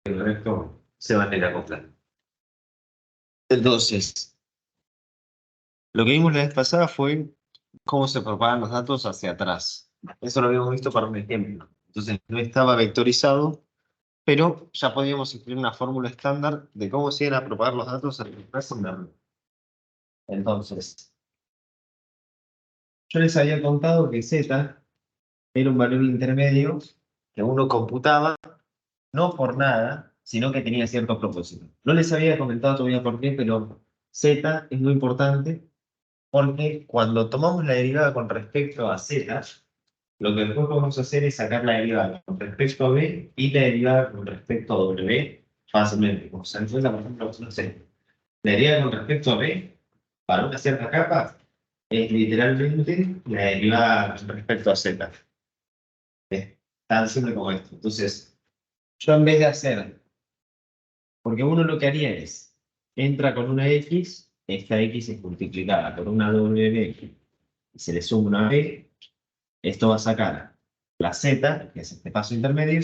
el resto se van a ir acoplando. Entonces, lo que vimos la vez pasada fue cómo se propagan los datos hacia atrás. Eso lo habíamos visto para un ejemplo. Entonces, no estaba vectorizado, pero ya podíamos escribir una fórmula estándar de cómo se iban a propagar los datos hacia atrás en la red. Entonces, yo les había contado que Z era un valor intermedio que uno computaba no por nada, sino que tenía cierto propósito. No les había comentado todavía por qué, pero Z es muy importante porque cuando tomamos la derivada con respecto a Z, lo que después podemos hacer es sacar la derivada con respecto a B y la derivada con respecto a W fácilmente. Como se encuentra, por ejemplo, no sé, la derivada con respecto a B para una cierta capa es literalmente la derivada con respecto a Z. Es tan simple como esto. Entonces, yo en vez de hacer, porque uno lo que haría es, entra con una X, esta X es multiplicada por una W y se le suma una B, esto va a sacar la Z, que es este paso intermedio,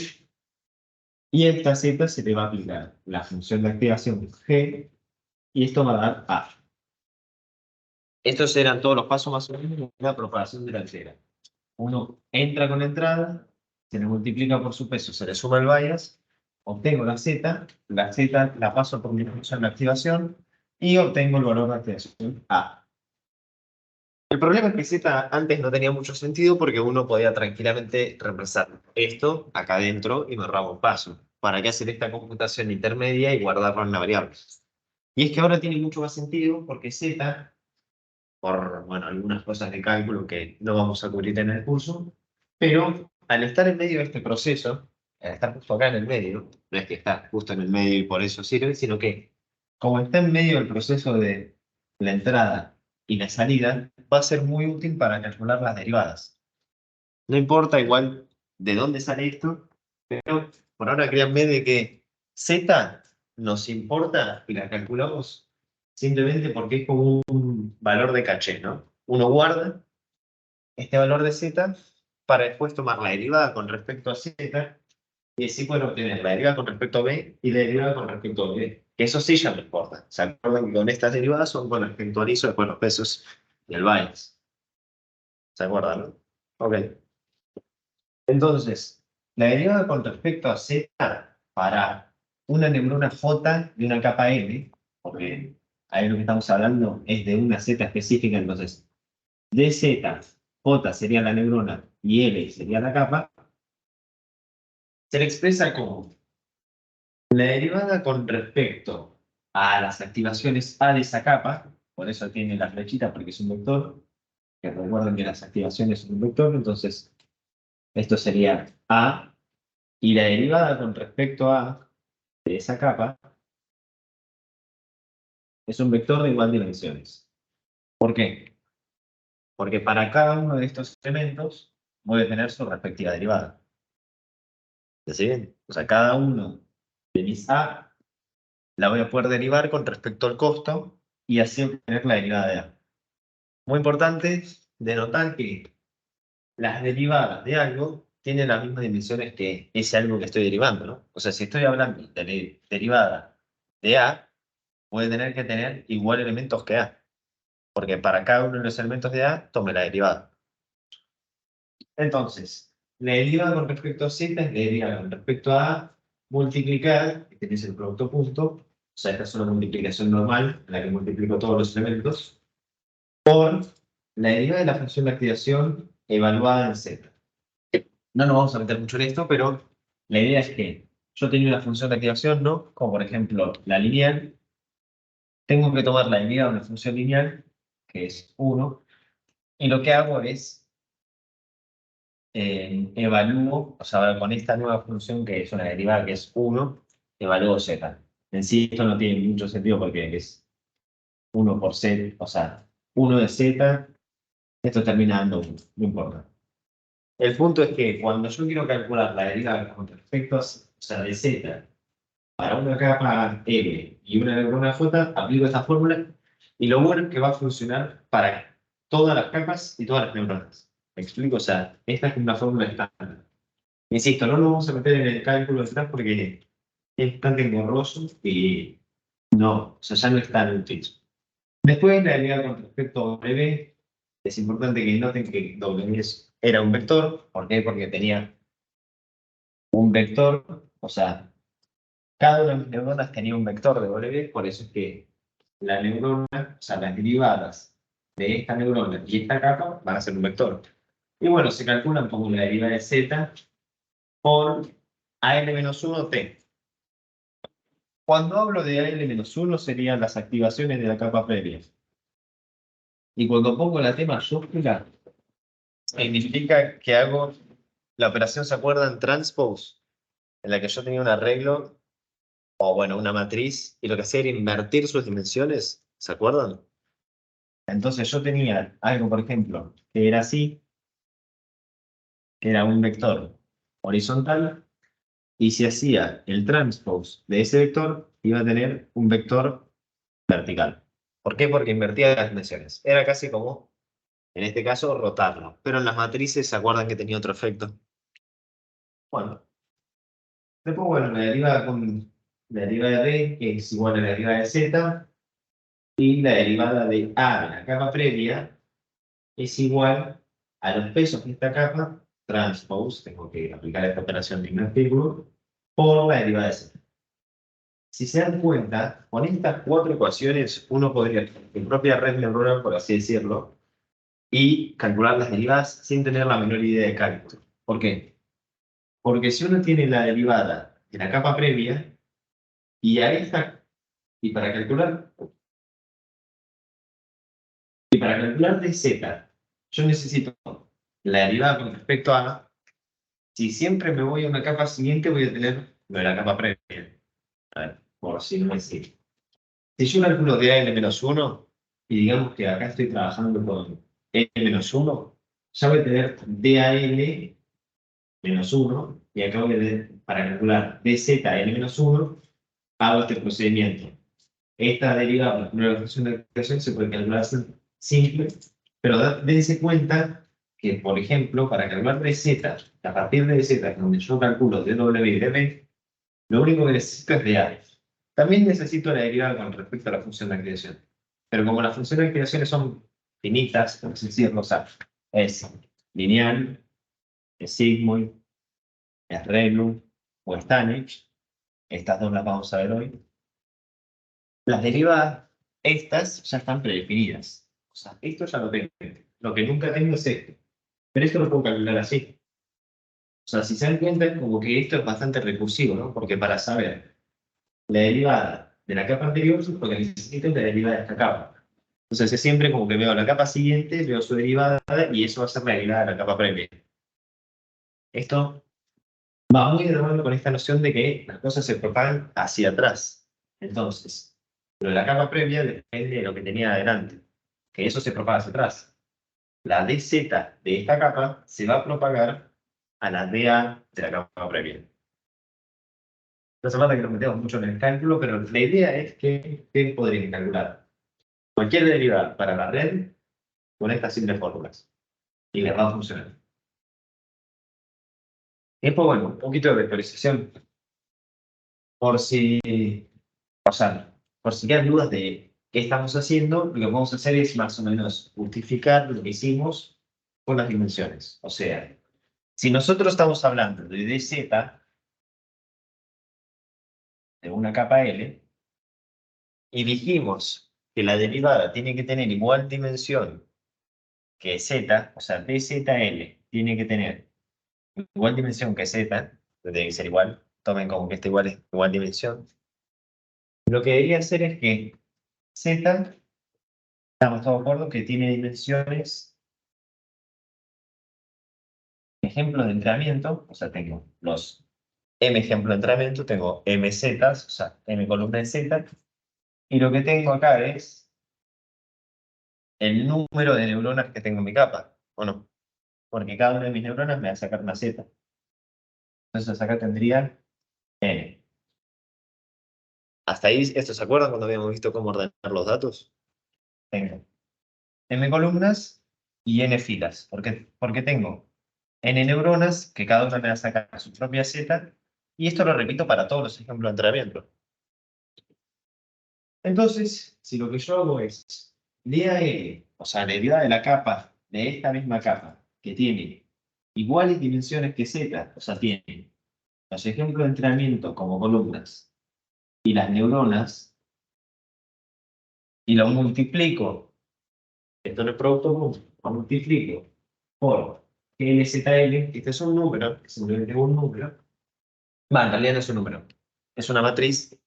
y a esta Z se le va a aplicar la función de activación G, y esto va a dar A. Estos eran todos los pasos más o menos de la propagación delantera. Uno entra con la entrada, se le multiplica por su peso, se le suma el bias, obtengo la Z la paso por mi función de activación y obtengo el valor de activación A. El problema es que Z antes no tenía mucho sentido porque uno podía tranquilamente reemplazar esto acá adentro y me ahorraba un paso. ¿Para qué hacer esta computación intermedia y guardarlo en la variable? Y es que ahora tiene mucho más sentido porque Z, por bueno, algunas cosas de cálculo que no vamos a cubrir en el curso, pero al estar en medio de este proceso, al estar justo acá en el medio, no es que está justo en el medio y por eso sirve, sino que como está en medio del proceso de la entrada y la salida, va a ser muy útil para calcular las derivadas. No importa igual de dónde sale esto, pero por ahora créanme de que Z nos importa y la calculamos simplemente porque es como un valor de caché, ¿no? Uno guarda este valor de Z para después tomar la derivada con respecto a Z y así pueden obtener la derivada con respecto a B y la derivada con respecto a B. Que eso sí ya no importa. ¿Se acuerdan que con estas derivadas son con respecto al ISO, después los pesos y el bias? ¿Se acuerdan, no? Ok. Entonces, la derivada con respecto a Z para una neurona J de una capa L, porque ahí lo que estamos hablando es de una Z específica, entonces DZ, J sería la neurona y L sería la capa, se le expresa como la derivada con respecto a las activaciones A de esa capa, por eso tiene la flechita porque es un vector, que recuerden que las activaciones son un vector, entonces esto sería A, y la derivada con respecto a de esa capa es un vector de igual dimensiones. ¿Por qué? Porque para cada uno de estos elementos voy a tener su respectiva derivada. ¿Sí bien? O sea, cada uno de mis A la voy a poder derivar con respecto al costo y así obtener la derivada de A. Muy importante denotar que las derivadas de algo tienen las mismas dimensiones que ese algo que estoy derivando, ¿no? O sea, si estoy hablando de la derivada de A, puede tener que tener igual elementos que A, porque para cada uno de los elementos de A, tome la derivada. Entonces, la derivada con respecto a Z es la derivada con respecto a A multiplicar, que tenés el producto punto, o sea, esta es una multiplicación normal, en la que multiplico todos los elementos, por la derivada de la función de activación evaluada en Z. No nos vamos a meter mucho en esto, pero la idea es que yo tengo una función de activación, ¿no? Como por ejemplo la lineal, tengo que tomar la derivada de una función lineal, que es 1, y lo que hago es evalúo, o sea, con esta nueva función que es una derivada que es 1, evalúo Z. En sí esto no tiene mucho sentido porque es 1 por Z, o sea, 1 de Z, esto termina dando 1, no importa. El punto es que cuando yo quiero calcular la derivada con respecto a, o sea, de Z para una capa L y una J, aplico esta fórmula y lo bueno es que va a funcionar para todas las capas y todas las neuronas. ¿Me explico? O sea, esta es una fórmula estándar. Insisto, no nos vamos a meter en el cálculo detrás porque es bastante engorroso y no, o sea, ya no es tan útil. Después, la derivada con respecto a W, es importante que noten que W era un vector. ¿Por qué? Porque tenía un vector, o sea, cada una de mis neuronas tenía un vector de W, por eso es que la neurona, o sea, las derivadas de esta neurona y esta capa van a ser un vector. Y bueno, se calculan como la derivada de Z por AL-1T. Cuando hablo de AL-1 serían las activaciones de la capa previa. Y cuando pongo la T mayúscula, significa que hago la operación, ¿se acuerdan? Transpose, en la que yo tenía un arreglo, o bueno, una matriz, y lo que hacía era invertir sus dimensiones, ¿se acuerdan? Entonces yo tenía algo, por ejemplo, que era así, que era un vector horizontal, y si hacía el transpose de ese vector, iba a tener un vector vertical. ¿Por qué? Porque invertía las dimensiones. Era casi como, en este caso, rotarlo. Pero en las matrices, ¿se acuerdan que tenía otro efecto? Bueno, después, bueno, la derivada con la derivada de D, que es igual a la derivada de Z, y la derivada de A de la capa previa es igual a los pesos de esta capa, transpose, tengo que aplicar esta operación de invertirlo, por la derivada de Z. Si se dan cuenta, con estas cuatro ecuaciones uno podría tener su propia red neuronal, por así decirlo, y calcular las derivadas sin tener la menor idea de cálculo. ¿Por qué? Porque si uno tiene la derivada de la capa previa, y a esta, y para calcular, dz, yo necesito la derivada con respecto a, si siempre me voy a una capa siguiente, voy a tener lo de la capa previa. A ver, por así no decir. Si yo calculo de AL-1, y digamos que acá estoy trabajando con L-1, ya voy a tener DAL-1, y acá voy a tener, para calcular DZ-L-1, hago este procedimiento. Esta derivada, por la función de expresión, se puede calcular simple, pero dense cuenta que, por ejemplo, para calcular dz, a partir de dz, donde yo calculo dw y dv, lo único que necesito es dA. También necesito la derivada con respecto a la función de acreción. Pero como las funciones de acreciones son finitas, por así decirlo, o sea, es lineal, es sigmoid, es relu o es tanh, estas dos las vamos a ver hoy. Las derivadas, estas ya están predefinidas. O sea, esto ya lo tengo. Lo que nunca tengo es esto. Pero esto lo puedo calcular así. O sea, si se dan cuenta, es como que esto es bastante recursivo, ¿no? Porque para saber la derivada de la capa anterior, lo que necesito es la derivada de esta capa. Entonces es siempre como que veo la capa siguiente, veo su derivada, y eso va a ser la derivada de la capa previa. Esto va muy de la mano con esta noción de que las cosas se propagan hacia atrás. Entonces, lo de la capa previa depende de lo que tenía adelante, que eso se propaga hacia atrás. La dz de esta capa se va a propagar a la dA de la capa previa. No hace falta que nos metamos mucho en el cálculo, pero la idea es que podrían calcular cualquier derivada para la red con estas simples fórmulas. Y les va a funcionar. Después, bueno, un poquito de vectorización. Por si, o sea, por si quedan dudas de qué estamos haciendo, lo que vamos a hacer es más o menos justificar lo que hicimos con las dimensiones. O sea, si nosotros estamos hablando de dz de una capa L, y dijimos que la derivada tiene que tener igual dimensión que z, o sea, dzl tiene que tener igual dimensión que z, tiene que ser igual, tomen como que esta igual es igual dimensión. Lo que debería hacer es que z, estamos todos de acuerdo que tiene dimensiones, ejemplos de entrenamiento, o sea, tengo los m ejemplos de entrenamiento, tengo mz, o sea, m columna de z, y lo que tengo acá es el número de neuronas que tengo en mi capa, ¿o no? Porque cada una de mis neuronas me va a sacar una z. Entonces acá tendría n. Hasta ahí, ¿esto se acuerdan cuando habíamos visto cómo ordenar los datos? Tengo m columnas y n filas. Porque tengo n neuronas, que cada una me va a sacar su propia z, Y esto lo repito para todos los ejemplos de entrenamiento. Entonces, si lo que yo hago es DAL, o sea, derivada de la capa, de esta misma capa, que tiene iguales dimensiones que Z, o sea, tiene los ejemplos de entrenamiento como columnas y las neuronas, y lo multiplico, esto no es producto común, lo multiplico por LZL, este es un número, que simplemente es un número, en realidad no es un número, es una matriz.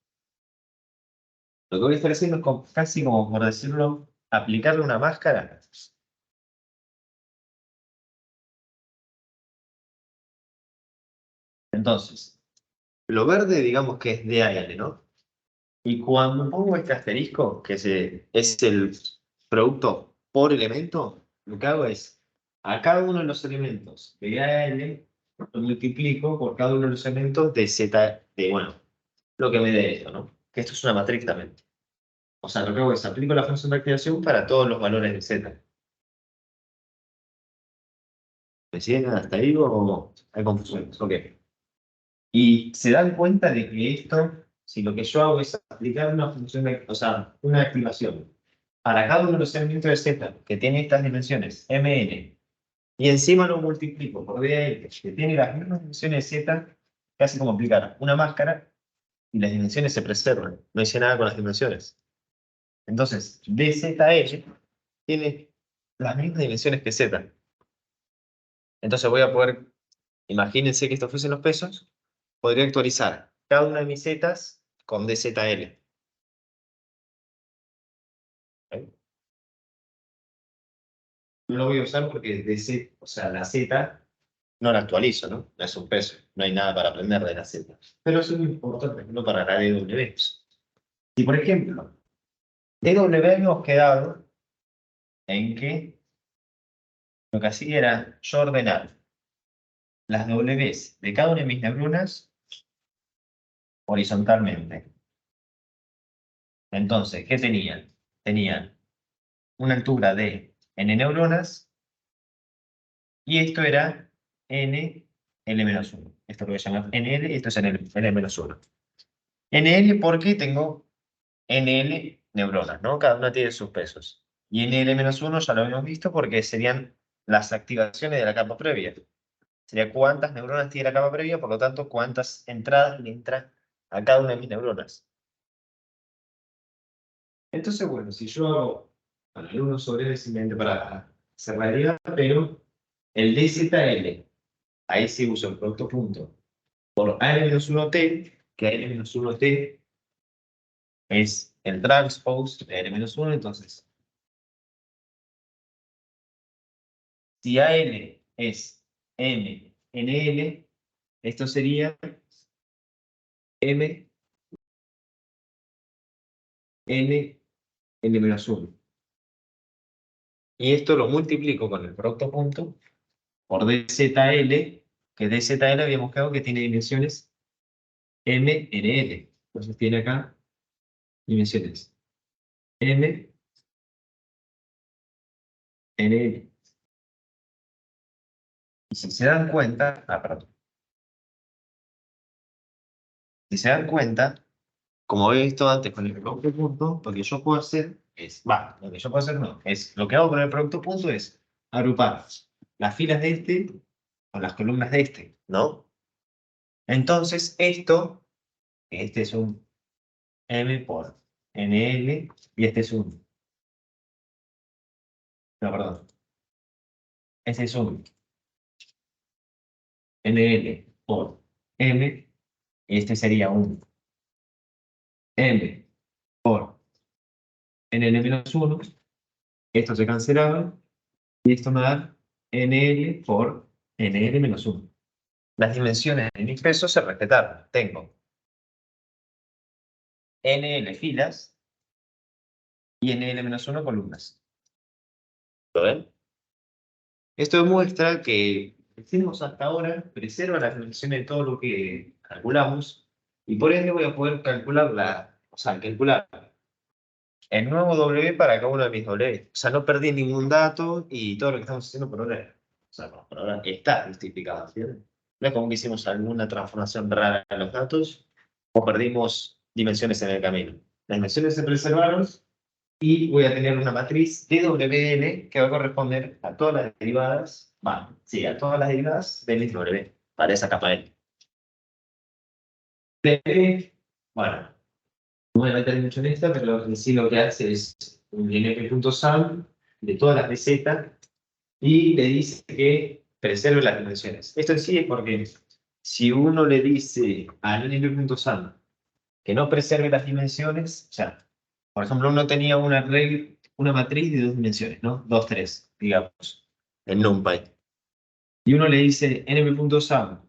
Lo que voy a estar haciendo es casi como, por decirlo, aplicarle una máscara. Entonces, lo verde digamos que es DAL, ¿no? Y cuando pongo este asterisco, que es el producto por elemento, lo que hago es, a cada uno de los elementos de DAL, lo multiplico por cada uno de los elementos de Z, bueno, lo que me dé esto, ¿no? Que esto es una matriz también. O sea, lo que hago es, aplico la función de activación para todos los valores de Z. ¿Me siguen hasta ahí o hay confusiones? Ok. Y se dan cuenta de que esto, si lo que yo hago es aplicar una función, o sea, una activación para cada uno de los elementos de Z que tiene estas dimensiones, Mn, y encima lo multiplico por DL, que tiene las mismas dimensiones de Z, casi como aplicar una máscara, y las dimensiones se preservan. No hice nada con las dimensiones. Entonces, DZL tiene las mismas dimensiones que Z. Entonces voy a poder, imagínense que estos fuesen los pesos, podría actualizar cada una de mis zetas con DZL. ¿Ok? No lo voy a usar porque DC, o sea, la Z no la actualizo, ¿no? No es un peso, no hay nada para aprender de la Z. Pero eso es muy importante, por ejemplo, para la DW. Y por ejemplo, DW hemos quedado en que lo que hacía era yo ordenar las Ws de cada una de mis neuronas horizontalmente. Entonces, ¿qué tenían? Tenían una altura de n neuronas y esto era n L-1. Esto lo voy a llamar NL y esto es N-1. NL porque tengo NL neuronas, ¿no? Cada una tiene sus pesos. Y NL-1 ya lo habíamos visto porque serían las activaciones de la capa previa. Sería cuántas neuronas tiene la capa previa, por lo tanto, cuántas entradas le entra a cada una de mis neuronas. Entonces, bueno, si yo hago el 1 sobre L simplemente para hacer la derivada, pero el DZL, ahí sí uso el producto punto, por AL-1T, que AL-1T es el transpose de AL-1, entonces, si AL es M NL, esto sería M N L-1. Y esto lo multiplico con el producto punto por DZL, que DZL habíamos quedado que tiene dimensiones MNL. Entonces tiene acá dimensiones MNL. Y si se dan cuenta, perdón. Si se dan cuenta, como he visto antes con el producto punto, lo que yo puedo hacer es, lo que yo puedo hacer no, es, lo que hago con el producto punto es agrupar las filas de este con las columnas de este, ¿no? Entonces, este es un M por NL, y este es un, no, perdón, este es un NL por M, y este sería un M por NL-1, esto se cancelaba, y esto me da NL por NL-1. Las dimensiones de mis pesos se respetaron. Tengo NL filas y NL-1 columnas. ¿Lo ven? Esto demuestra que hicimos hasta ahora preserva las dimensiones de todo lo que calculamos y por ende voy a poder calcular calcular el nuevo W para cada uno de mis W. O sea, no perdí ningún dato y todo lo que estamos haciendo por ahora, por ahora está justificado, ¿cierto? No es como que hicimos alguna transformación rara en los datos o perdimos dimensiones en el camino. Las dimensiones se preservaron y voy a tener una matriz DWN que va a corresponder a todas las derivadas, sí, a todas las derivadas del mismo W, para esa capa L. Bueno, no voy a meter mucho en esta, pero en sí lo que hace es un np.sum de todas las de z y le dice que preserve las dimensiones. Esto en sí es porque si uno le dice al np.sum que no preserve las dimensiones, o sea, por ejemplo, uno tenía una matriz de 2 dimensiones, ¿no? 2, 3, digamos, en NumPy. Y uno le dice np.sum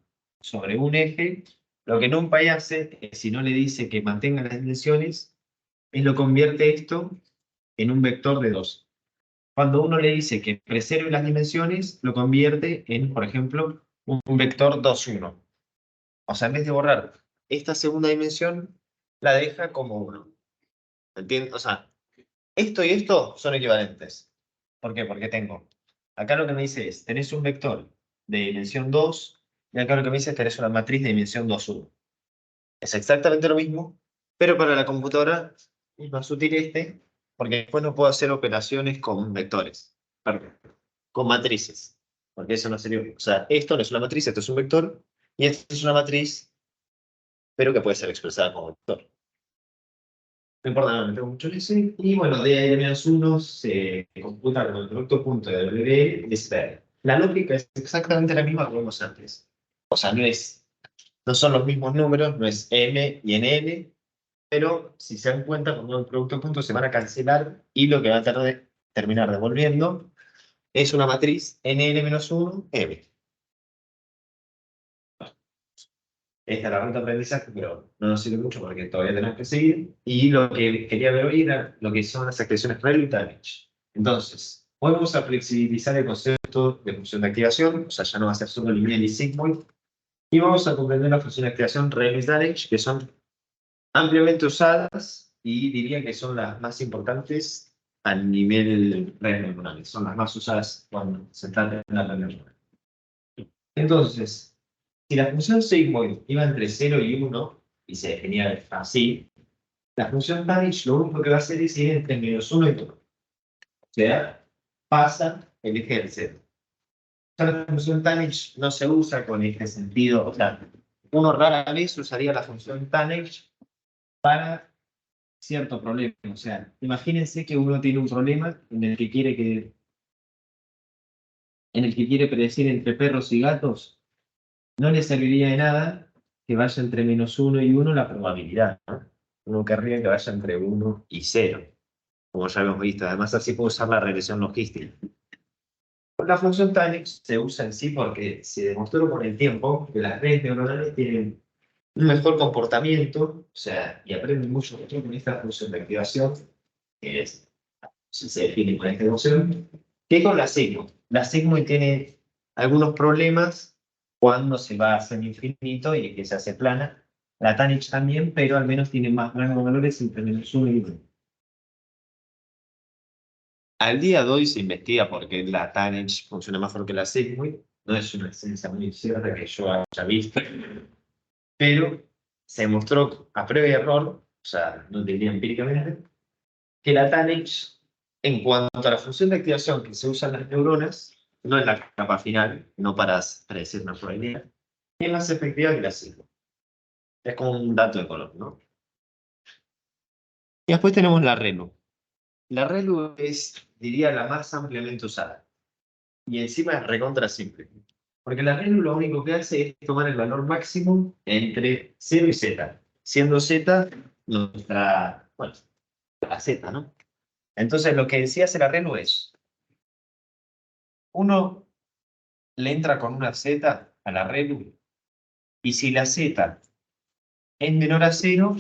sobre un eje, lo que NumPy hace es, si no le dice que mantenga las dimensiones, es lo convierte esto en un vector de 2. Cuando uno le dice que preserve las dimensiones, lo convierte en, por ejemplo, un vector 2, 1. O sea, en vez de borrar esta segunda dimensión, la deja como 1. ¿Entiendes? O sea, esto y esto son equivalentes. ¿Por qué? Porque tengo, acá lo que me dice es, tenés un vector de dimensión 2, y acá lo que me dice es, tenés una matriz de dimensión 2, 1. Es exactamente lo mismo, pero para la computadora es más útil este, porque después no puedo hacer operaciones con vectores, perdón, con matrices. Porque eso no sería, o sea, esto no es una matriz, esto es un vector, y esto es una matriz, pero que puede ser expresada como vector. No importa, no me meto mucho en eso. Y bueno, D-1 se computa con el producto punto de W de esfera. La lógica es exactamente la misma que vimos antes. O sea, no son los mismos números, no es M y NN, pero si se dan cuenta, con el producto punto se van a cancelar y lo que va a terminar devolviendo es una matriz NN-1, M. Esta es la ruta de aprendizaje, pero no nos sirve mucho porque todavía tenemos que seguir. Y lo que quería ver hoy era lo que son las expresiones ReLU y Tanh. Entonces, hoy vamos a flexibilizar el concepto de función de activación, o sea, ya no va a ser solo lineal y sigmoid, y vamos a comprender la función de activación ReLU y Tanh, que son ampliamente usadas y diría que son las más importantes a nivel red neuronal, son las más usadas cuando se trata de la red neuronal. Entonces, si la función sigmoid iba entre 0 y 1, y se definía así, la función tanh lo único que va a hacer es ir entre -1 y 2. O sea, pasa el eje del 0. O sea, la función tanh no se usa con este sentido. O sea, uno rara vez usaría la función tanh para cierto problema. O sea, imagínense que uno tiene un problema en el que quiere predecir entre perros y gatos. No le serviría de nada que vaya entre -1 y 1 la probabilidad, ¿no? Uno querría que vaya entre 1 y 0, como ya hemos visto. Además, así puedo usar la regresión logística. La función tanh se usa en sí porque se demostró con el tiempo que las redes neuronales tienen un mejor comportamiento, o sea, y aprenden mucho mejor con esta función de activación, que es, se define con esta función, que con la sigmoid. La sigmoid tiene algunos problemas cuando se va a semi-infinito y que se hace plana. La tanh también, pero al menos tiene más rango de valores entre -1 y 1. Al día de hoy se investiga por qué la tanh funciona mejor que la sigmoid. No es una ciencia muy cierta que yo haya visto, pero se demostró a prueba y error, o sea, no diría empíricamente, que la tanh, en cuanto a la función de activación que se usa en las neuronas, no en la capa final, no para predecir una probabilidad, es más efectiva que la sigmoid. Es como un dato de color, ¿no? Y después tenemos la ReLU. La ReLU es, diría, la más ampliamente usada. Y encima es recontra simple. Porque la ReLU lo único que hace es tomar el valor máximo entre 0 y z. Siendo z nuestra, bueno, la z, ¿no? Entonces lo que sí hace la ReLU es, uno le entra con una z a la ReLU, y si la z es menor a 0,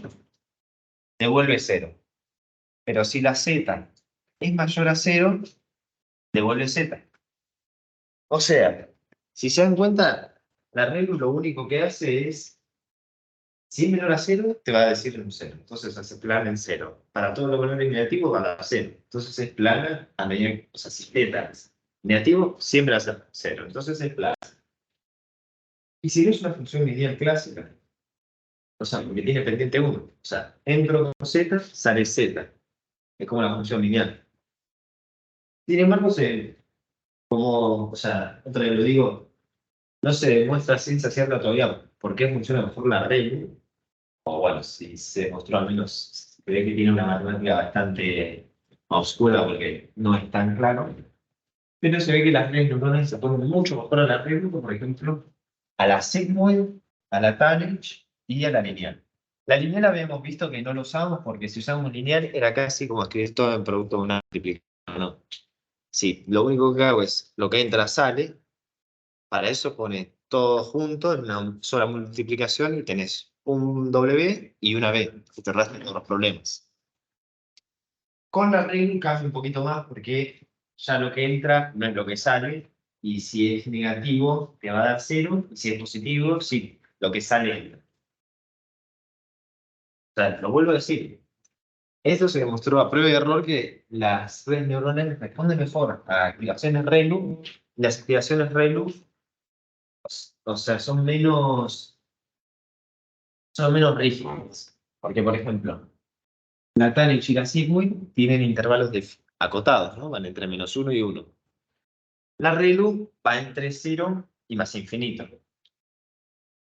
devuelve 0. Pero si la z es mayor a 0, devuelve z. O sea, si se dan cuenta, la ReLU lo único que hace es, si es menor a 0, te va a decir un 0. Entonces hace plana en 0. Para todos los valores negativos va a dar 0. Entonces es plana a medida que, o sea, si θ es negativo, siempre va a ser 0. Entonces es plana. Y si no es una función lineal clásica, o sea, porque tiene pendiente 1. O sea, entro con z, sale z. Es como la función lineal. Sin embargo, o sea, otra vez lo digo, no se demuestra ciencia cierta todavía por qué funciona mejor la regla. O bueno, si se demostró al menos, se ve que tiene una matemática bastante oscura porque no es tan claro. Pero se ve que las redes neuronales se ponen mucho mejor a la regla, por ejemplo, a la sigmoid, a la tanh y a la lineal. La lineal habíamos visto que no lo usábamos porque si usábamos lineal era casi como escribir todo en producto de una multiplicación. No. Sí, lo único que hago es lo que entra sale. Para eso pone todo junto en una sola multiplicación y tenés un W y una B, que te resuelven todos los problemas. Con la regla cambia un poquito más porque ya lo que entra no es lo que sale, y si es negativo te va a dar 0, y si es positivo, sí, lo que sale entra. O sea, lo vuelvo a decir, esto se demostró a prueba y error que las redes neuronales responden mejor a activaciones ReLU, y las activaciones ReLU, o sea, son menos rígidas. Porque, por ejemplo, la Tanich y la Sigmoid tienen intervalos acotados, ¿no? Van entre -1 y 1. La ReLU va entre 0 y más infinito.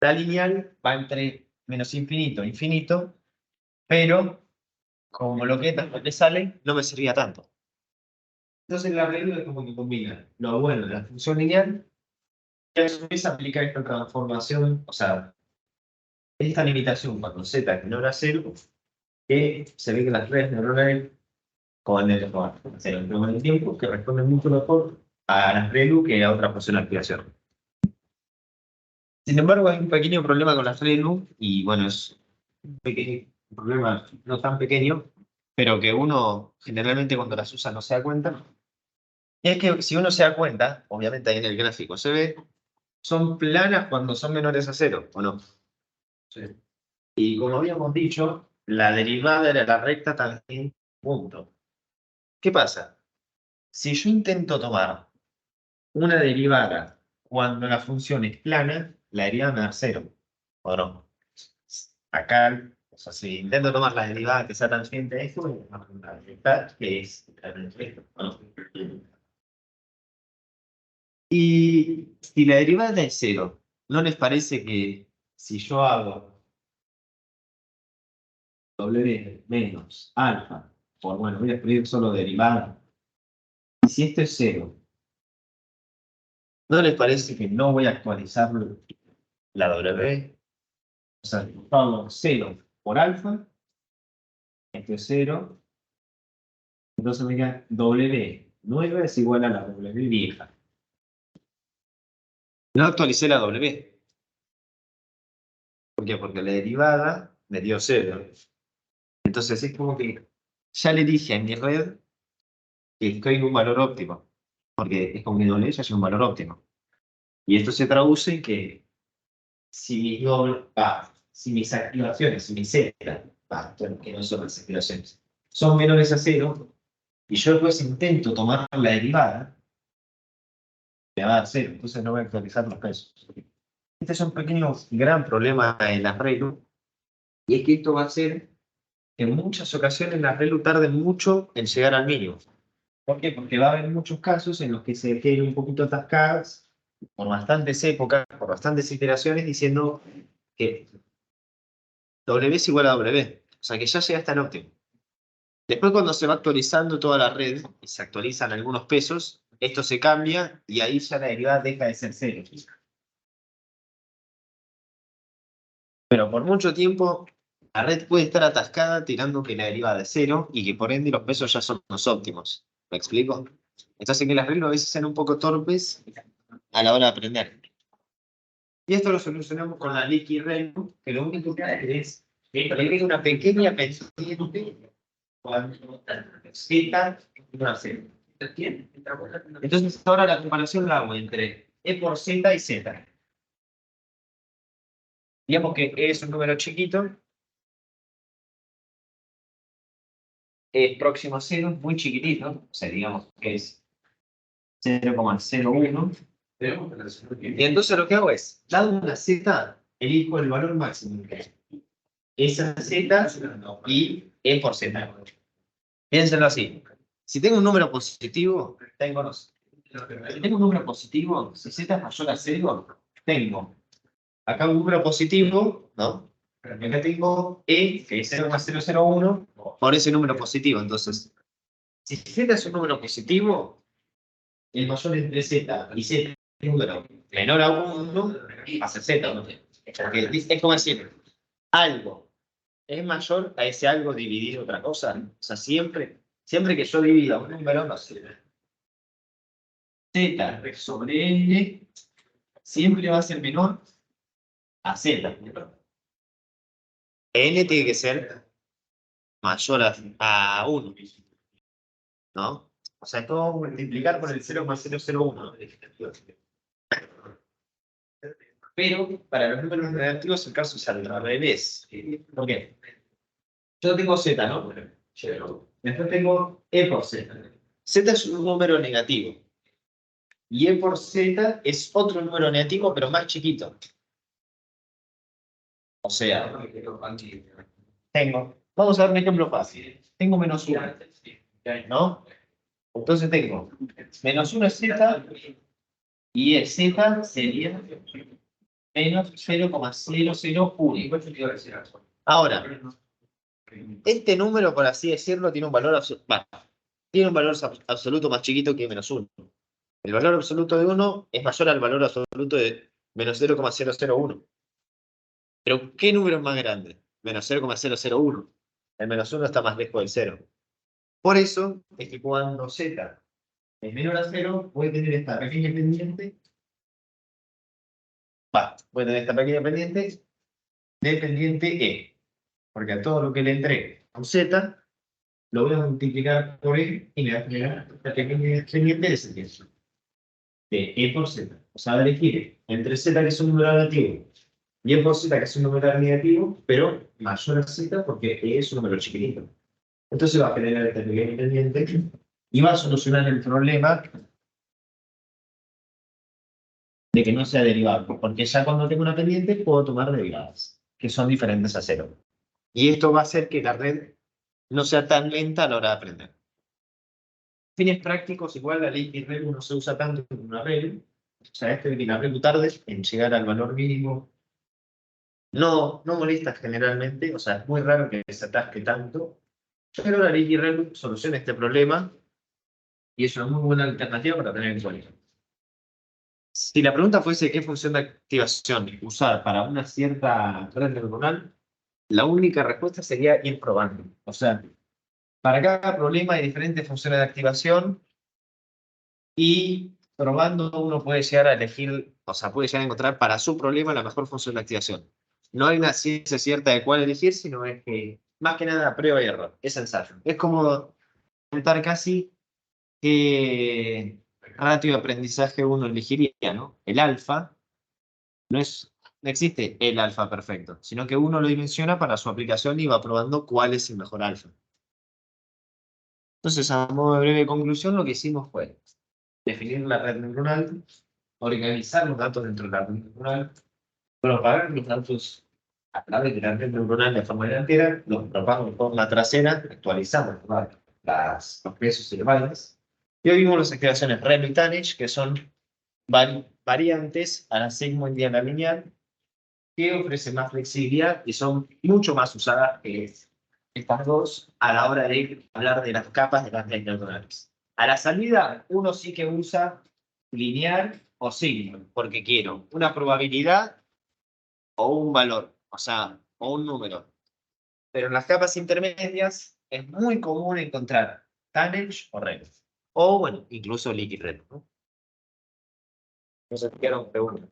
La lineal va entre menos infinito e infinito, pero como lo que entra lo que sale, no me servía tanto. Entonces la ReLU es como que combina lo bueno de la función lineal y a su vez aplica esta transformación, o sea, esta limitación cuando z es menor a 0, que se ve que las redes neuronales con el tiempo, que responde mucho mejor a las ReLU que a otra función de activación. Sin embargo, hay un pequeño problema con las ReLU, y bueno, es un pequeño problema no tan pequeño, pero que uno generalmente cuando las usa no se da cuenta. Y es que si uno se da cuenta, obviamente ahí en el gráfico se ve, son planas cuando son menores a 0, ¿o no? Sí. Y como habíamos dicho, la derivada de la recta también punto. ¿Qué pasa? Si yo intento tomar una derivada cuando la función es plana, la derivada me da 0, ¿o no? Acá, o sea, si intento tomar la derivada que sea tangente a esto, me va a una derivada que es literalmente esto, ¿o no? Y si la derivada es 0, ¿no les parece que si yo hago w menos alfa, bueno, voy a escribir solo derivada, y si esto es 0, ¿no les parece que no voy a actualizar la w? O sea, hago 0 por alfa, esto es 0, entonces me queda w nueva es igual a la w vieja. No actualicé la w. ¿Por qué? Porque la derivada me dio 0. Entonces es como que ya le dije a mi red que estoy en un valor óptimo. Porque es como que W ya es un valor óptimo. Y esto se traduce en que si mis activaciones, si mi Z, que no son las activaciones, son menores a 0, y yo después intento tomar la derivada, me va a dar 0, entonces no voy a actualizar los pesos. Este es un pequeño, gran problema en las ReLU, y es que esto va a hacer que en muchas ocasiones las ReLU tarden mucho en llegar al mínimo. ¿Por qué? Porque va a haber muchos casos en los que se queden un poquito atascadas por bastantes épocas, por bastantes iteraciones, diciendo que W es igual a W. O sea que ya llega hasta el óptimo. Después, cuando se va actualizando toda la red y se actualizan algunos pesos, esto se cambia y ahí ya la derivada deja de ser 0. Pero por mucho tiempo, la red puede estar atascada tirando que la derivada es 0 y que por ende los pesos ya son los óptimos. ¿Me explico? Entonces que las reglas a veces sean un poco torpes a la hora de aprender. Y esto lo solucionamos con la Liqui ReLU, que lo único que hace es que tiene una pequeña pendiente cuando Z no hace. Entonces ahora la comparación la hago entre E por Z y Z. Digamos que E es un número chiquito, es próximo a 0, muy chiquitito, o sea, digamos que es 0,01, Y entonces lo que hago es, dado una z, elijo el valor máximo. Esa z y e por z. Piénsenlo así. Si tengo un número positivo, tengo, no sé, si tengo un número positivo, si z es mayor a 0, tengo acá un número positivo, ¿no? Acá tengo e, que es 0,001, por ese número positivo. Entonces, si z es un número positivo, el mayor entre z y z es un número menor a 1, va a ser z, ¿no? Porque es como decir, algo es mayor a ese algo dividir otra cosa. O sea, siempre que yo divida un número, no sé, z sobre n, siempre va a ser menor a z. N tiene que ser mayor a 1, ¿no? O sea, todo multiplicar por el 0,001. Pero para los números negativos el caso es al revés. ¿Por qué? Yo tengo z, ¿no? Después tengo e por z. Z es un número negativo. Y e por z es otro número negativo, pero más chiquito. O sea, vamos a ver un ejemplo fácil. Tengo menos 1, ¿no? Entonces tengo menos 1 es z y es z sería menos 0,001. Ahora, este número, por así decirlo, tiene un valor absoluto más chiquito que menos 1. El valor absoluto de 1 es mayor al valor absoluto de menos 0,001. Pero, ¿qué número es más grande? Menos 0,001. El menos 1 está más lejos del 0. Por eso es que cuando z es menor a 0, voy a tener esta pequeña pendiente. Voy a tener esta pequeña pendiente de pendiente E. Porque a todo lo que le entregue un z, lo voy a multiplicar por E y me va a generar esta pequeña pendiente de ese tiempo. De E por z. O sea, elegir entre z, que es un número negativo, y E por z, que es un número negativo, pero mayor a z porque E es un número chiquitito. Entonces va a generar este pequeño pendiente y va a solucionar el problema de que no sea derivable, porque ya cuando tengo una pendiente puedo tomar derivadas, que son diferentes a 0. Y esto va a hacer que la red no sea tan lenta a la hora de aprender. Fines prácticos, igual la ley ReLU no se usa tanto como una ReLU. O sea, esto de que la ReLU tarde en llegar al valor mínimo no molesta generalmente, o sea, es muy raro que se atasque tanto. Pero la ley ReLU soluciona este problema y es una muy buena alternativa para tener en cuenta. Si la pregunta fuese qué función de activación usar para una cierta red neuronal, la única respuesta sería ir probando. O sea, para cada problema hay diferentes funciones de activación y probando uno puede llegar a elegir, o sea, puede llegar a encontrar para su problema la mejor función de activación. No hay una ciencia cierta de cuál elegir, sino es que más que nada prueba y error. Es ensayo. Es como preguntar casi qué ratio de aprendizaje uno elegiría, ¿no? El alfa no existe el alfa perfecto, sino que uno lo dimensiona para su aplicación y va probando cuál es el mejor alfa. Entonces, a modo de breve conclusión, lo que hicimos fue definir la red neuronal, organizar los datos dentro de la red neuronal, propagar los datos a través de la red neuronal de forma delantera, los propagamos por la trasera, actualizamos los pesos y los bailes, y hoy vimos las activaciones ReLU y Tanh, que son variantes a la sigmoid y a la lineal, que ofrecen más flexibilidad y son mucho más usadas que estas dos a la hora de hablar de las capas de las redes neuronales. A la salida, uno sí que usa lineal o sigmoid, porque quiero una probabilidad o un valor, o sea, o un número. Pero en las capas intermedias es muy común encontrar Tanh o ReLU. O, bueno, incluso Liquid ReLU, ¿no? No se quedaron preguntas.